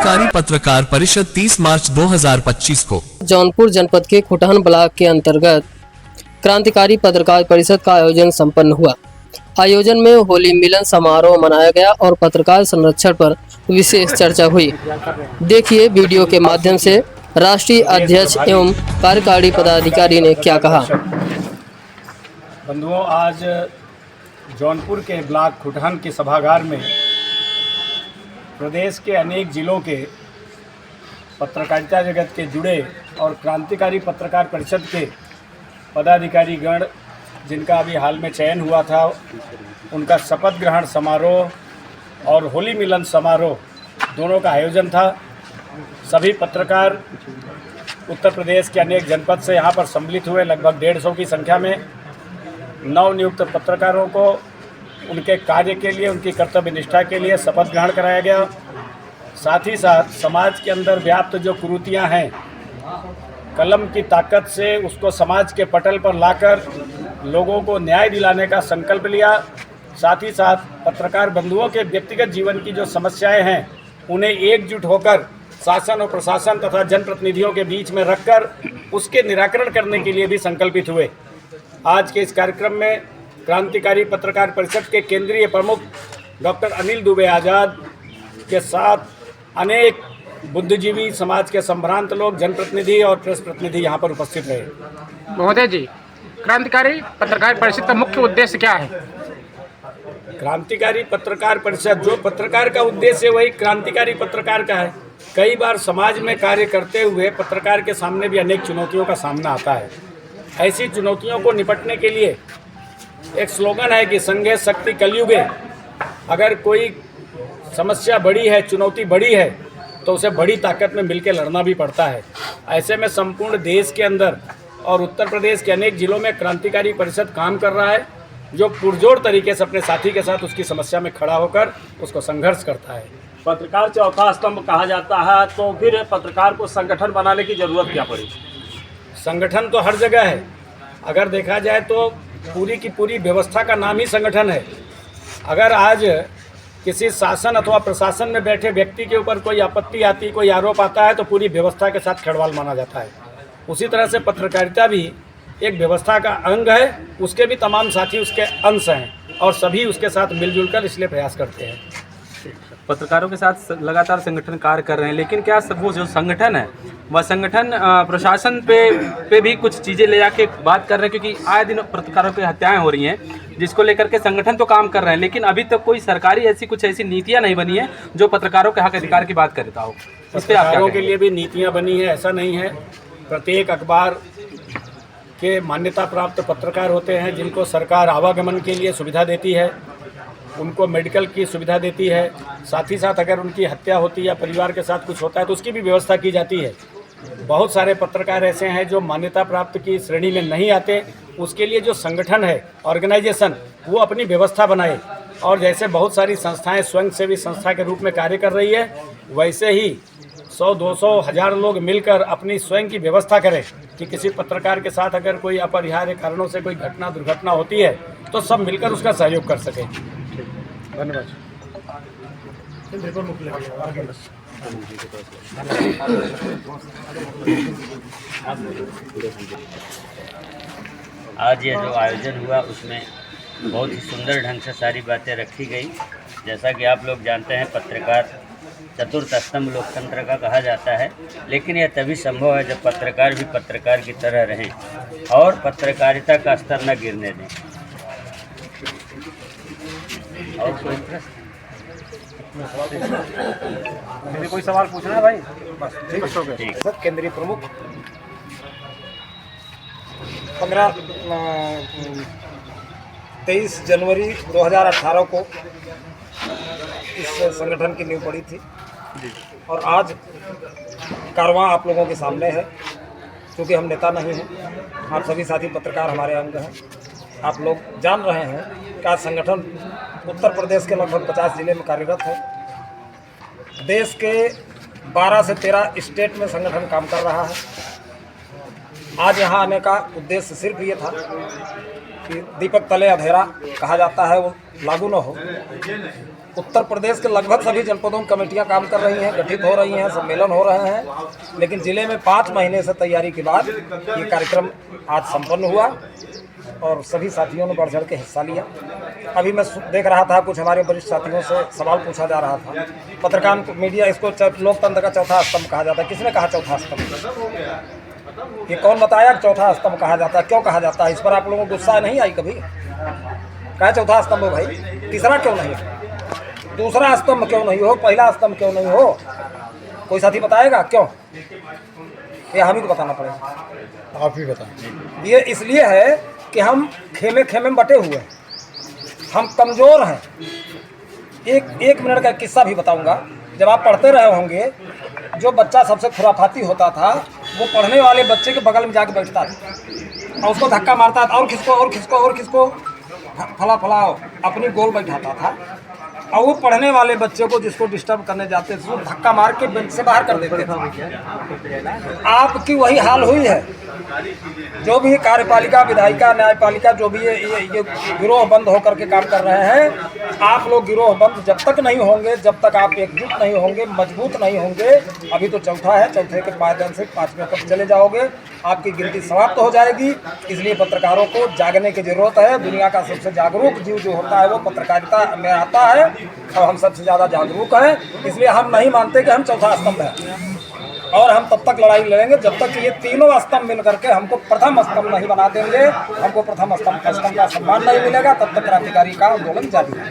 क्रांतिकारी पत्रकार परिषद 30 मार्च 2025 को जौनपुर जनपद के खुटहन ब्लॉक के अंतर्गत क्रांतिकारी पत्रकार परिषद का आयोजन संपन्न हुआ। आयोजन में होली मिलन समारोह मनाया गया और पत्रकार संरक्षण पर विशेष चर्चा हुई। देखिए वीडियो के माध्यम से राष्ट्रीय अध्यक्ष एवं कार्यकारी पदाधिकारी ने क्या कहा। बंधुओं, आज जौनपुर के ब्लॉक खुटहन के सभागार में प्रदेश के अनेक जिलों के पत्रकारिता जगत के जुड़े और क्रांतिकारी पत्रकार परिषद के पदाधिकारी गण, जिनका अभी हाल में चयन हुआ था, उनका शपथ ग्रहण समारोह और होली मिलन समारोह दोनों का आयोजन था। सभी पत्रकार उत्तर प्रदेश के अनेक जनपद से यहाँ पर सम्मिलित हुए। लगभग 150 की संख्या में नवनियुक्त पत्रकारों को उनके कार्य के लिए, उनकी कर्तव्य निष्ठा के लिए शपथ ग्रहण कराया गया। साथ ही साथ समाज के अंदर व्याप्त जो कुरीतियां हैं, कलम की ताकत से उसको समाज के पटल पर लाकर लोगों को न्याय दिलाने का संकल्प लिया। साथ ही साथ पत्रकार बंधुओं के व्यक्तिगत जीवन की जो समस्याएं हैं, उन्हें एकजुट होकर शासन और प्रशासन तथा जनप्रतिनिधियों के बीच में रखकर उसके निराकरण करने के लिए भी संकल्पित हुए। आज के इस कार्यक्रम में क्रांतिकारी पत्रकार परिषद के केंद्रीय प्रमुख डॉक्टर अनिल दुबे आज़ाद के साथ अनेक बुद्धिजीवी, समाज के संभ्रांत लोग, जनप्रतिनिधि और प्रेस प्रतिनिधि यहाँ पर उपस्थित रहे। महोदय जी, क्रांतिकारी पत्रकार परिषद का मुख्य उद्देश्य क्या है? क्रांतिकारी पत्रकार परिषद, जो पत्रकार का उद्देश्य है वही क्रांतिकारी पत्रकार का है। कई बार समाज में कार्य करते हुए पत्रकार के सामने भी अनेक चुनौतियों का सामना आता है। ऐसी चुनौतियों को निपटने के लिए एक स्लोगन है कि संघे शक्ति कलयुगे। अगर कोई समस्या बड़ी है, चुनौती बड़ी है, तो उसे बड़ी ताकत में मिलकर लड़ना भी पड़ता है। ऐसे में संपूर्ण देश के अंदर और उत्तर प्रदेश के अनेक जिलों में क्रांतिकारी परिषद काम कर रहा है, जो पुरजोर तरीके से अपने साथी के साथ उसकी समस्या में खड़ा होकर उसको संघर्ष करता है। पत्रकार चौथा स्तंभ कहा जाता है, तो फिर पत्रकार को संगठन बनाने की जरूरत क्या पड़ी? संगठन तो हर जगह है। अगर देखा जाए तो पूरी की पूरी व्यवस्था का नाम ही संगठन है। अगर आज किसी शासन अथवा प्रशासन में बैठे व्यक्ति के ऊपर कोई आपत्ति आती, कोई आरोप आता है, तो पूरी व्यवस्था के साथ खिलवाड़ माना जाता है। उसी तरह से पत्रकारिता भी एक व्यवस्था का अंग है। उसके भी तमाम साथी उसके अंश हैं और सभी उसके साथ मिलजुल कर इसलिए प्रयास करते हैं। पत्रकारों के साथ लगातार संगठन कार्य कर रहे हैं, लेकिन क्या सब वो जो संगठन है वह संगठन प्रशासन पे भी कुछ चीज़ें ले जाके बात कर रहे हैं? क्योंकि आए दिन पत्रकारों की हत्याएं हो रही हैं, जिसको लेकर के संगठन तो काम कर रहे हैं, लेकिन अभी तक कोई सरकारी ऐसी नीतियां नहीं बनी है जो पत्रकारों के हक अधिकार की बात करता हो। इस पर पत्रकारों के लिए भी नीतियाँ बनी है, ऐसा नहीं है। प्रत्येक अखबार के मान्यता प्राप्त पत्रकार होते हैं, जिनको सरकार आवागमन के लिए सुविधा देती है, उनको मेडिकल की सुविधा देती है। साथ ही साथ अगर उनकी हत्या होती है या परिवार के साथ कुछ होता है तो उसकी भी व्यवस्था की जाती है। बहुत सारे पत्रकार ऐसे हैं जो मान्यता प्राप्त की श्रेणी में नहीं आते। उसके लिए जो संगठन है, ऑर्गेनाइजेशन, वो अपनी व्यवस्था बनाए। और जैसे बहुत सारी संस्थाएं स्वयंसेवी संस्था के रूप में कार्य कर रही है, वैसे ही 100, 200, 1000 लोग मिलकर अपनी स्वयं की व्यवस्था करें कि किसी पत्रकार के साथ अगर कोई अपरिहार्य कारणों से कोई घटना, दुर्घटना होती है तो सब मिलकर उसका सहयोग कर सकें। धन्यवाद। आज ये जो आयोजन हुआ उसमें बहुत ही सुंदर ढंग से सारी बातें रखी गई। जैसा कि आप लोग जानते हैं, पत्रकार चतुर्थ स्तंभ लोकतंत्र का कहा जाता है, लेकिन यह तभी संभव है जब पत्रकार भी पत्रकार की तरह रहें और पत्रकारिता का स्तर न गिरने दें। और कोई सवाल पूछना है भाई? बस ठीक। केंद्रीय प्रमुख 23 जनवरी 2018 को इस संगठन की नींव पड़ी थी और आज कारवां आप लोगों के सामने है। क्योंकि हम नेता नहीं हैं, आप सभी साथी पत्रकार हमारे अंग हैं। आप लोग जान रहे हैं कि आज संगठन उत्तर प्रदेश के लगभग 50 जिले में कार्यरत है। देश के 12 से 13 स्टेट में संगठन काम कर रहा है। आज यहाँ आने का उद्देश्य सिर्फ ये था कि दीपक तले अंधेरा कहा जाता है वो लागू न हो। उत्तर प्रदेश के लगभग सभी जनपदों में कमेटियां काम कर रही हैं, गठित हो रही हैं, सम्मेलन हो रहे हैं, लेकिन जिले में 5 महीने से तैयारी के बाद ये कार्यक्रम आज संपन्न हुआ और सभी साथियों ने बढ़ चढ़ के हिस्सा लिया। अभी मैं देख रहा था, कुछ हमारे वरिष्ठ साथियों से सवाल पूछा जा रहा था। पत्रकार मीडिया इसको लोकतंत्र का चौथा स्तंभ कहा जाता है। किसने कहा चौथा स्तंभ? ये कौन बताया चौथा स्तंभ कहा जाता है? क्यों कहा जाता है? इस पर आप लोगों को गुस्सा नहीं आई कभी? कहा चौथा स्तंभ हो भाई, तीसरा क्यों नहीं हो? दूसरा स्तंभ क्यों नहीं हो? पहला स्तंभ क्यों नहीं हो? कोई साथी बताएगा क्यों? ये हम ही को बताना पड़ेगा। आप ही बताएं। ये इसलिए है कि हम खेमे खेमे में बटे हुए हैं, हम कमज़ोर हैं। एक मिनट का किस्सा भी बताऊंगा। जब आप पढ़ते रहे होंगे, जो बच्चा सबसे खुराफाती होता था वो पढ़ने वाले बच्चे के बगल में जाके बैठता था और उसको धक्का मारता था, और किसको और किसको और किसको, फला फला अपनी गोल बैठाता था। और वो पढ़ने वाले बच्चे को जिसको डिस्टर्ब करने जाते थे वो धक्का मार के बेंच से बाहर कर देते थे। आपकी वही हाल हुई है। जो भी कार्यपालिका, विधायिका, न्यायपालिका, जो भी ये गिरोह बंद होकर के काम कर रहे हैं, आप लोग गिरोह बंद जब तक नहीं होंगे, जब तक आप एकजुट नहीं होंगे, मजबूत नहीं होंगे, अभी तो चौथा है, चौथे के माध्यम से 5वें तक चले जाओगे, आपकी गिनती समाप्त हो जाएगी। इसलिए पत्रकारों को जागने की जरूरत है। दुनिया का सबसे जागरूक जीव जो होता है वो पत्रकारिता में आता है और हम सबसे ज़्यादा जागरूक हैं। इसलिए हम नहीं मानते कि हम चौथा स्तंभ हैं, और हम तब तक लड़ाई लड़ेंगे जब तक ये तीनों स्तंभ मिल करके हमको प्रथम स्तंभ नहीं बना देंगे, हमको प्रथम स्तंभ का सम्मान नहीं मिलेगा, तब तक क्रांतिकारी का आंदोलन जारी है।